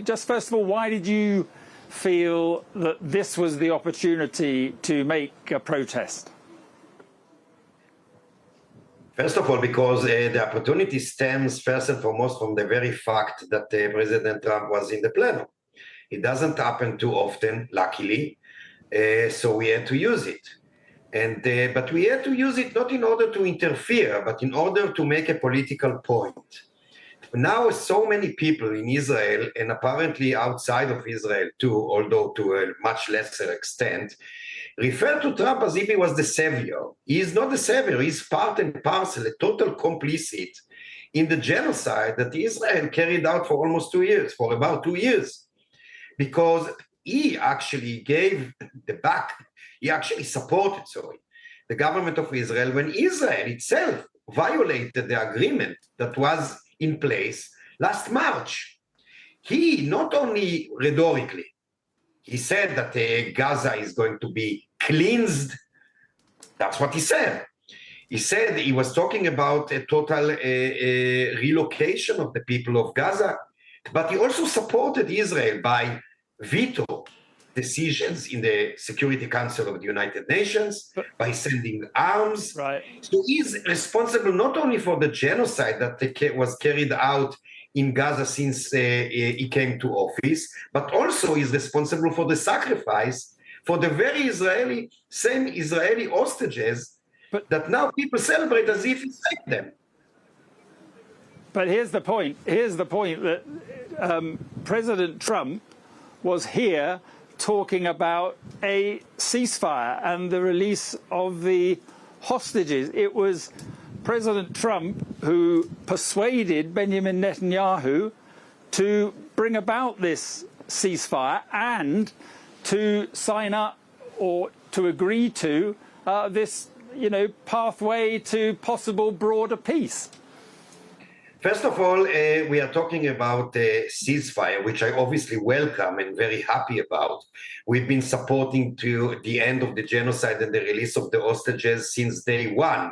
Just first of all, why did you feel that this was the opportunity to make a protest? First of all, because the opportunity stems first and foremost from the very fact that President Trump was in the plenum. It doesn't happen too often, luckily, so we had to use it. But we had to use it not in order to interfere, but in order to make a political point. Now, so many people in Israel, and apparently outside of Israel too, although to a much lesser extent, refer to Trump as if he was the savior. He is not the savior. He's part and parcel, a total complicit in the genocide that Israel carried out for almost 2 years, for about 2 years, because he actually gave the back, he actually supported, the government of Israel when Israel itself violated the agreement that was in place last March. He not only rhetorically, he said that Gaza is going to be cleansed. That's what he said. He said he was talking about a total relocation of the people of Gaza, but he also supported Israel by veto decisions in the Security Council of the United Nations, by sending arms. Right. So he's responsible not only for the genocide that was carried out in Gaza since he came to office, but also is responsible for the sacrifice for the very same Israeli hostages that now people celebrate as if he saved them. But here's the point. Here's the point that President Trump was here talking about a ceasefire and the release of the hostages. It was President Trump who persuaded Benjamin Netanyahu to bring about this ceasefire and to sign up or to agree to this, pathway to possible broader peace. First of all, we are talking about a ceasefire, which I obviously welcome and very happy about. We've been supporting to the end of the genocide and the release of the hostages since day one.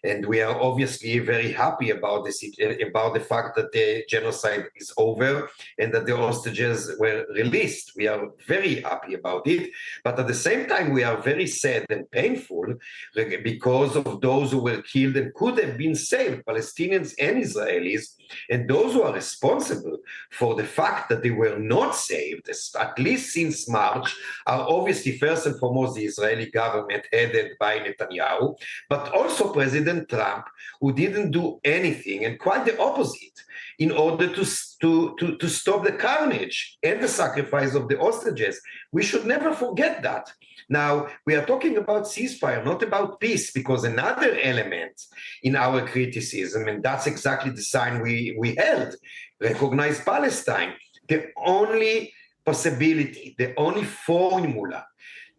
And we are obviously very happy about the fact that the genocide is over and that the hostages were released. We are very happy about it. But at the same time, we are very sad and painful because of those who were killed and could have been saved, Palestinians and Israelis. And those who are responsible for the fact that they were not saved, at least since March, are obviously first and foremost the Israeli government headed by Netanyahu, but also President Trump, who didn't do anything, and quite the opposite, in order to stop the carnage and the sacrifice of the hostages. We should never forget that. Now, we are talking about ceasefire, not about peace, because another element in our criticism, and that's exactly the sign we held, recognize Palestine. The only possibility, the only formula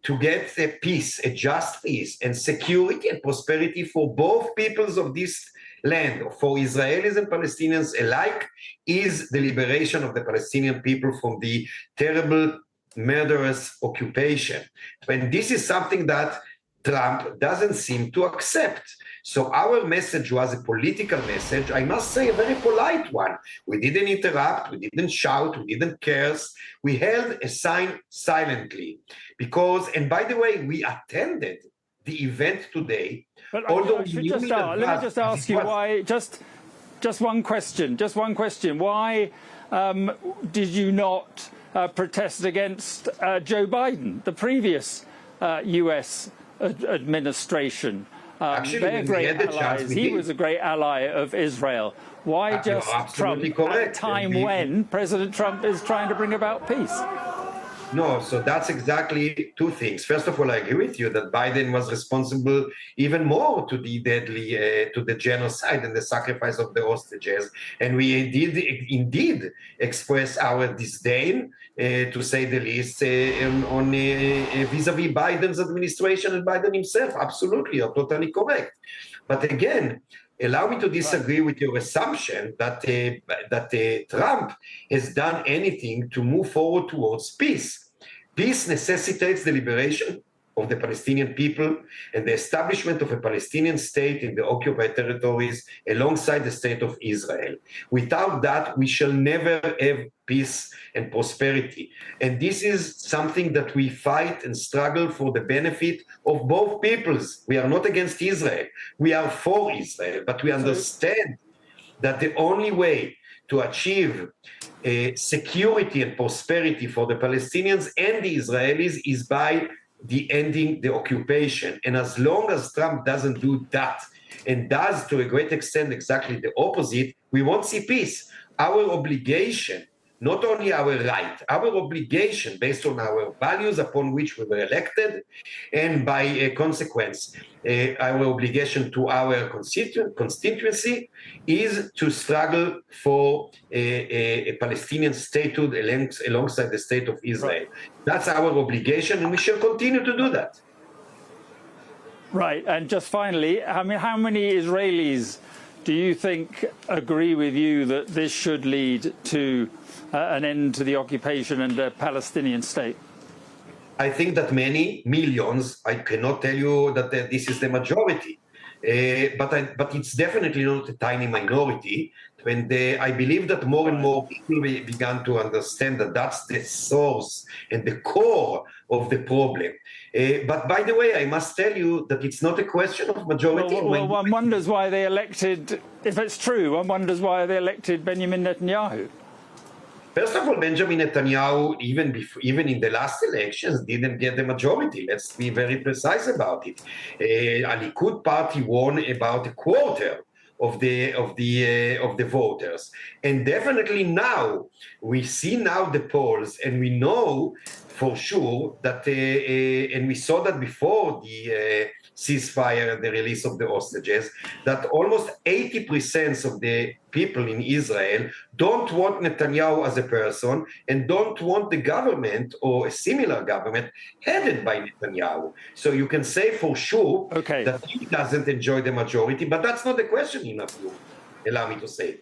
to get a peace, a just peace, and security and prosperity for both peoples of this land, for Israelis and Palestinians alike, is the liberation of the Palestinian people from the terrible murderous occupation. And this is something that Trump doesn't seem to accept. So our message was a political message, I must say a very polite one. We didn't interrupt, we didn't shout, we didn't curse. We held a sign silently. Because, and by the way, we attended the event today. But let me just ask you why, just one question, Why did you not protest against Joe Biden, the previous US administration? Actually, they're great allies. He was a great ally of Israel. Why just Trump at a time when President Trump is trying to bring about peace? No, so that's exactly two things. First of all, I agree with you that Biden was responsible even more to the deadly, to the genocide and the sacrifice of the hostages. And we did indeed express our disdain, to say the least, on vis-a-vis Biden's administration and Biden himself. Absolutely, you're totally correct. But again, allow me to disagree with your assumption that Trump has done anything to move forward towards peace. Peace necessitates the liberation of the Palestinian people and the establishment of a Palestinian state in the occupied territories alongside the state of Israel. Without that, we shall never have peace and prosperity. And this is something that we fight and struggle for the benefit of both peoples. We are not against Israel. We are for Israel, but we understand that the only way to achieve security and prosperity for the Palestinians and the Israelis is by the ending the occupation. And as long as Trump doesn't do that and does to a great extent exactly the opposite, we won't see peace. Our obligation, not only our right, our obligation based on our values upon which we were elected, and by consequence, our obligation to our constituency is to struggle for a Palestinian statehood alongside the state of Israel. Right. That's our obligation, and we shall continue to do that. Right, and just finally, I mean, how many Israelis do you think agree with you that this should lead to an end to the occupation and a Palestinian state? I think that many, millions, I cannot tell you that this is the majority, but it's definitely not a tiny minority. And I believe that more and more people began to understand that that's the source and the core of the problem. But by the way, I must tell you that it's not a question of majority. Well, one wonders why they elected, if it's true, one wonders why they elected Benjamin Netanyahu. First of all, Benjamin Netanyahu, even in the last elections, didn't get the majority. Let's be very precise about it. A Likud party won about a quarter of the voters, and definitely now we see now the polls, and we know for sure that, and we saw that before the ceasefire and the release of the hostages, that almost 80% of the people in Israel don't want Netanyahu as a person and don't want the government or a similar government headed by Netanyahu. So you can say for sure that he doesn't enjoy the majority, but that's not the question enough, allow me to say.